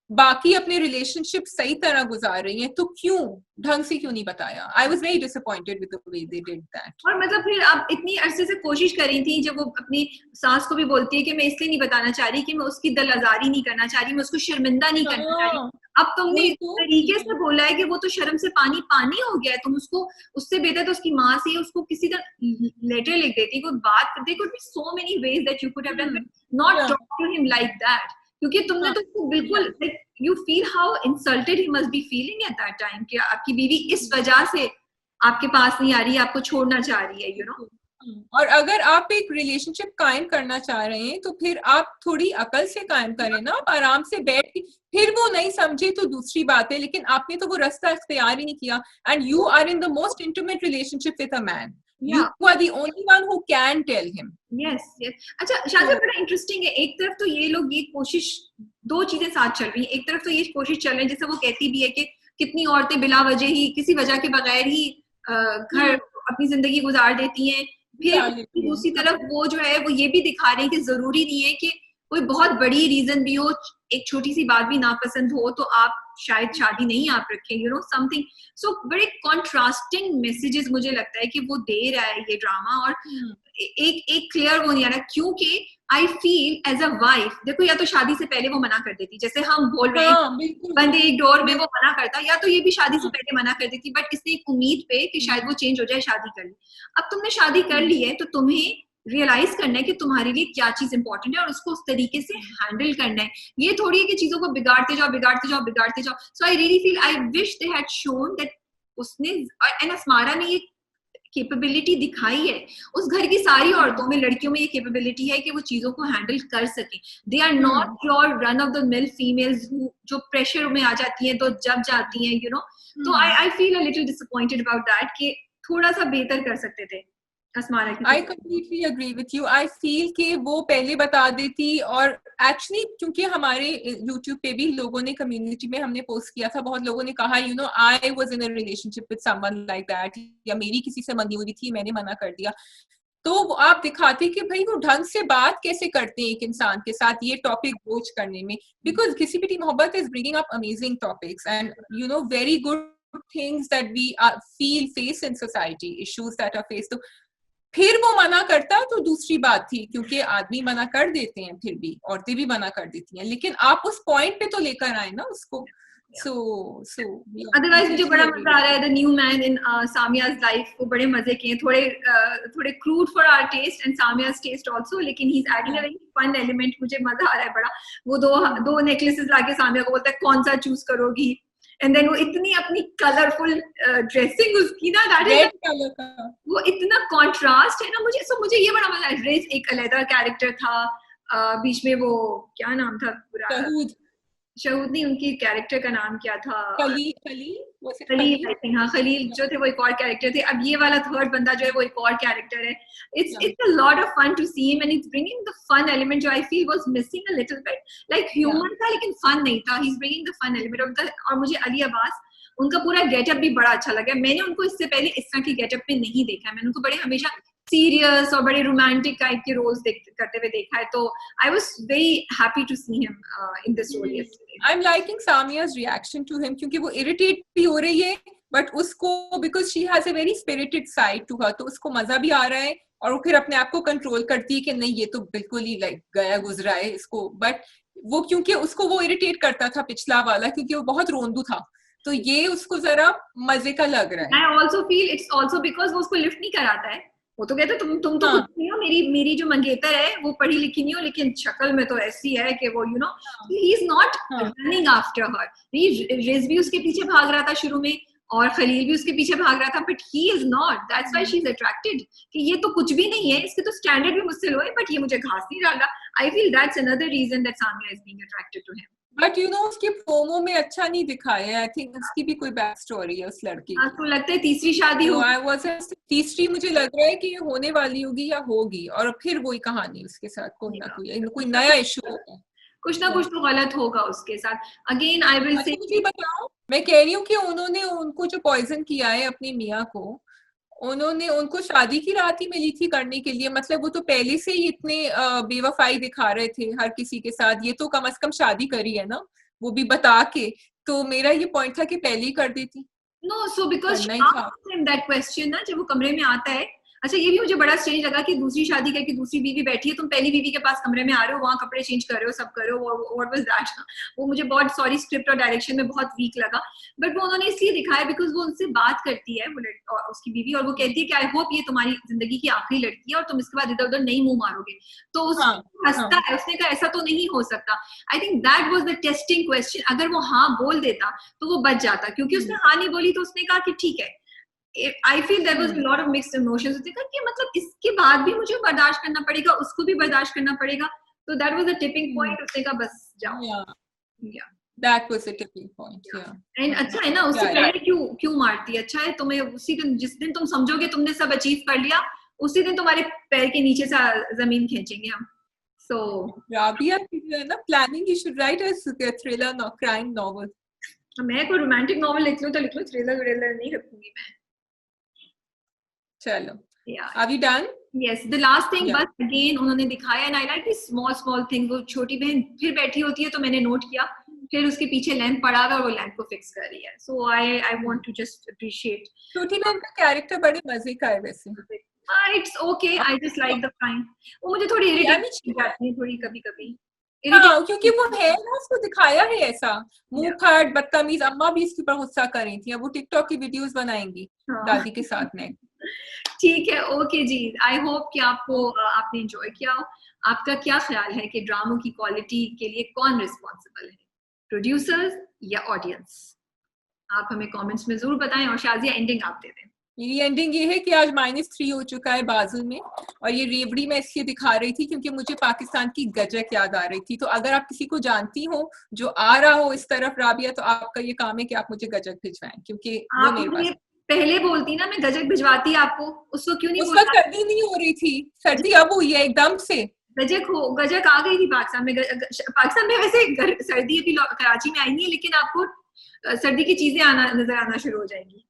बाकी अपने रिलेशनशिप सही तरह गुजार रही हैं, तो क्यों ढंग से क्यों नहीं बताया? आई was very disappointed with the way they did that. और मतलब फिर आप इतनी अरसे से कोशिश कर रही थी, जब वो अपनी सास को भी बोलती है कि मैं इसलिए नहीं बताना चाह रही कि मैं उसकी दिल आजारी नहीं करना चाह रही, मैं उसको शर्मिंदा नहीं करना चाह रही, अब तुमने इस तरीके से बोला है कि वो तो शर्म से पानी पानी हो गया है, तुम उसको, उससे बेहतर तो उसकी माँ से उसको किसी का लेटर लिख देती, कोई बात करते, could be so many ways that you could have done, not talk to him like that, क्योंकि तुमने तो उसको बिल्कुल, like you feel how insulted he must be feeling at that time कि आपकी बीवी इस वजह से आपके पास नहीं आ रही है, आपको छोड़ना चाह रही है, यू नो। और अगर आप एक रिलेशनशिप कायम करना चाह रहे हैं तो फिर आप थोड़ी अकल से कायम करें ना, आप आराम से बैठ के, फिर वो नहीं समझे तो दूसरी बात है, लेकिन आपने तो वो रास्ता इख्तियार ही नहीं किया, and you are in the most intimate relationship with a man, you are the only one who can tell him. Yes, yes. अच्छा शादी बड़ा इंटरेस्टिंग है, एक तरफ तो ये लोग ये कोशिश, दो चीजें साथ चल रही हैं, एक तरफ तो ये कोशिश चल रही है जैसे वो कहती भी है कि कितनी औरतें बिला वजह ही, किसी वजह के बगैर ही घर अपनी जिंदगी गुजार देती हैं, फिर दूसरी तरफ वो जो है वो ये भी दिखा रही है कि जरूरी नहीं है कि कोई बहुत बड़ी रीजन भी हो, एक छोटी सी बात भी नापसंद हो तो आप शायद शादी नहीं आप रखें, यू नो समथिंग। सो बड़े कॉन्ट्रास्टिंग मैसेजेस मुझे लगता है कि वो दे रहा है ये ड्रामा, और एक क्लियर वो नहीं आ रहा, क्योंकि I feel as a wife, देखो या तो शादी से पहले वो मना कर देती, जैसे हम बोल रहे हैं बंदे एक डोर में वो मना करता, या तो ये भी शादी से पहले मना कर देती, बट इसने एक उम्मीद पे कि शायद वो चेंज हो जाए, शादी कर ली। अब तुमने शादी कर ली है तो तुम्हें रियलाइज करना है कि तुम्हारे लिए क्या चीज इंपॉर्टेंट है और उसको उस तरीके से हैंडल करना है, ये थोड़ी है कि चीजों को बिगाड़ते जाओ बिगाड़ते जाओ बिगाड़ते जाओ। So I really feel, I wish they had shown that उसने, एंड अस्मारा ने ये कैपेबिलिटी दिखाई है, उस घर की सारी औरतों में, लड़कियों में ये कैपेबिलिटी है कि वो चीजों को हैंडल कर सके। They are not your run of the mill females जो प्रेशर में आ जाती हैं तो जब जाती हैं, यू नो। तो I feel a little disappointed about that कि थोड़ा सा बेहतर कर सकते थे अस्मारा की। I completely agree with you. I feel कि वो पहले बता देती, और एक्चुअली क्योंकि हमारे YouTube पे भी लोगों ने, कम्युनिटी में हमने पोस्ट किया था, बहुत लोगों ने कहा you know I was in a relationship with someone like that, या मेरी किसी से मंगी हुई थी, मैंने मना कर दिया। तो आप दिखाते कि भाई वो ढंग से बात कैसे करते हैं एक इंसान के साथ ये टॉपिक ब्रोच करने में, because Ghisi pity Mohabbat is bringing up amazing topics and you know very good things that we feel face in society, issues that are face. तो फिर वो मना करता तो दूसरी बात थी, क्योंकि आदमी मना कर देते हैं, फिर भी औरतें भी मना कर देती हैं, लेकिन आप उस पॉइंट पे तो लेकर आए ना उसको। So otherwise मुझे बड़ा मजा आ रहा है the new man in Samia's life को, बड़े मजे किए, थोड़े crude for our taste and Samia's taste also, लेकिन he is adding a very fun element, मुझे मजा आ रहा है बड़ा। वो दो नेकलेसेस लाके सामिया को बोलता है कौन सा चूज करोगी, एंड देन वो इतनी अपनी कलरफुल ड्रेसिंग उसकी ना, रेड कलर का वो इतना कॉन्ट्रास्ट है ना, मुझे ये बड़ा मजा आया। रेस एक अलग कैरेक्टर था, बीच में वो क्या नाम था पूरा, शहूद नहीं, उनकी कैरेक्टर का नाम क्या था, खलील आई थिंक, हाँ खलील जो थे वो एक और कैरेक्टर थे। अब ये वाला थर्ड बंदा जो है वो एक और कैरेक्टर है। It's a lot of fun to see him and it's bringing the fun element जो I feel was missing a little bit, like humour था लेकिन फन नहीं था। He is bringing the fun element of the, और मुझे अली अब्बास उनका पूरा getup भी बड़ा अच्छा लगा। मैंने उनको इससे पहले इस तरह के गेटअप में नहीं देखा है, मैंने उनको बड़े हमेशा सीरियस और बड़े रोमांटिक टाइप के रोल्स करते हुए देखा है, तो I was very happy to see him in this role yesterday. I am liking Samia's reaction to him, क्योंकि वो इरिटेट भी हो रही है बट उसको, because she has a very spirited side to her, तो उसको मजा भी आ रहा है और वो फिर अपने आप को कंट्रोल करती है कि नहीं ये तो बिल्कुल ही लाइक गया गुजरा है इसको, बट वो क्योंकि उसको वो इरिटेट करता था पिछला वाला, क्योंकि वो बहुत रोंदू था, तो ये उसको जरा मजे का लग रहा है। I also feel it's also because वो उसको लिफ्ट नहीं कराता है, वो तो कहते तुम तो कुछ नहीं हो, मेरी जो मंगेतर है वो पढ़ी लिखी नहीं हो, लेकिन शक्ल में तो ऐसी है कि वो he is not running after her. Ridge भी उसके पीछे भाग रहा था शुरू में और खलील भी उसके पीछे भाग रहा था, but he is not, that's why she is attracted कि ये तो कुछ भी नहीं है, इसके तो स्टैंडर्ड भी मुझसे लो है, बट ये मुझे घास नहीं डाल रहा। I feel that's another reason that Sania is being attracted to him. But उसकी प्रोमो में अच्छा नहीं दिखाया है। आई थिंक उसकी भी कोई बैक स्टोरी है उस लड़की की। आपको लगता है तीसरी शादी होगी? तीसरी मुझे लग रहा है कि होने वाली होगी या होगी, और फिर वही कहानी उसके साथ कोई ना कोई नया इशू होगा, कुछ ना कुछ तो गलत होगा उसके साथ। अगेन आई विल से, मुझे बताओ, मैं कह रही हूँ कि उन्होंने उनको जो पॉइजन किया है अपने मियाँ को, उन्होंने उनको शादी की रात ही मिली थी करने के लिए, मतलब वो तो पहले से ही इतने बेवफाई दिखा रहे थे हर किसी के साथ, ये तो कम से कम शादी करी है ना, वो भी बता के। तो मेरा ये पॉइंट था कि पहले ही कर देती। No, so because that question ना, जब वो कमरे में आता है, अच्छा ये भी मुझे बड़ा स्ट्रेंज लगा कि दूसरी शादी करके दूसरी बीवी बैठी है, तुम पहली बीवी के पास कमरे में आ रहे हो, वहां कपड़े चेंज कर रहे हो, सब कर रहे हो, व्हाट वाज दैट? वो मुझे बहुत, सॉरी, स्क्रिप्ट और डायरेक्शन में बहुत वीक लगा, बट वो उन्होंने इसलिए दिखाया बिकॉज वो उनसे बात करती है वो उसकी बीवी, और वो कहती है कि आई होप ये तुम्हारी जिंदगी की आखिरी लड़की है और तुम इसके बाद इधर उधर नहीं मुंह मारोगे। तो हंसता है, उसने कहा ऐसा तो नहीं हो सकता। I think that was the testing question. अगर वो हाँ बोल देता तो वो बच जाता, क्योंकि उसने हाँ नहीं बोली तो उसने कहा कि ठीक है। I feel there was a lot of mixed emotions. उसने कहा कि मतलब इसके बाद भी मुझे बर्दाश्त करना पड़ेगा, उसको भी बर्दाश्त करना पड़ेगा, तो that was a tipping point. उसने कहा बस जाओ। Yeah, that was a tipping point. Yeah. And अच्छा है ना, उससे पहले क्यों मारती? अच्छा है तुम्हें उसी दिन, जिस दिन तुम समझोगे तुमने सब अचीव कर लिया, उसी दिन तुम्हारे पैर के नीचे से जमीन खींचेंगे हम। So राबिया है ना, planning you should write a thriller, no crime novel. मैं कोई रोमांटिक नॉवल लिख लूं तो लिख लूं, थ्रिलर नहीं लिखूंगी मैं। चलो, are we done? Yes, the last thing, बस again उन्होंने दिखाया, and I like this small thing, वो छोटी बहन फिर बैठी होती है तो मैंने नोट किया, फिर उसके पीछे लैंप पड़ा हुआ और वो लैंप को फिक्स कर रही है। So I want to just appreciate छोटी बहन का कैरेक्टर बड़े मजे का है वैसे। It's okay, I just like the kind, वो मुझे थोड़ी इरिटेट जाती है थोड़ी कभी-कभी। क्योंकि वो है ना, उसको दिखाया है ऐसा मुंह फट बदतमीज। अम्मा भी इसके ऊपर गुस्सा कर रही थी, अब वो टिकटॉक की वीडियोस बनाएंगी दादी के साथ में। ठीक है, ओके जी, आई होप कि आपने एंजॉय किया। आपका क्या ख्याल है कि ड्रामों की क्वालिटी के लिए कौन रिस्पॉन्सिबल है, प्रोड्यूसर्स या ऑडियंस? आप हमें कमेंट्स में जरूर बताएं, और शाजिया एंडिंग आप दे दें। मेरी एंडिंग ये है कि आज -3 हो चुका है बाजुल में, और ये रेवड़ी मैं इसलिए दिखा रही थी क्योंकि मुझे पाकिस्तान की गजक याद आ रही थी। तो अगर आप किसी को जानती हो जो आ रहा हो इस तरफ राबिया, तो आपका ये काम है कि आप मुझे गजक भिजवाएं, क्योंकि वो मेरे पास पहले बोलती ना, मैं गजक भिजवाती आपको, उसको क्यों नहीं बोला? उस वक्त सर्दी नहीं हो रही थी, सर्दी अब हुई है एकदम से। गजक आ गई थी पाकिस्तान में। पाकिस्तान में वैसे सर्दी अभी कराची में आई नहीं है, लेकिन आपको सर्दी की चीजें नजर आना शुरू हो जाएंगी।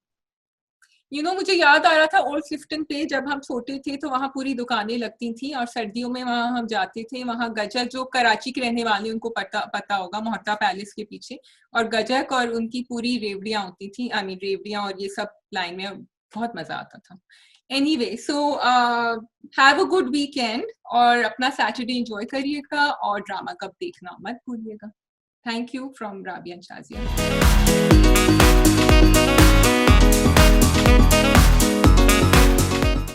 मुझे याद आ रहा था ओल्ड क्लिफ्टन पे जब हम छोटे थे तो वहाँ पूरी दुकानें लगती थी, और सर्दियों में वहाँ हम जाते थे। वहाँ गजक, जो कराची के रहने वाले उनको पता होगा, मोहत्ता पैलेस के पीछे, और गजक और उनकी पूरी रेवड़ियाँ होती थी, रेवड़ियाँ और ये सब लाइन में बहुत मजा आता था। Anyway, so have a good weekend, और अपना सैटरडे एंजॉय करिएगा, और ड्रामा कब देखना मत भूलिएगा। Thank you from Rabia and Shazia.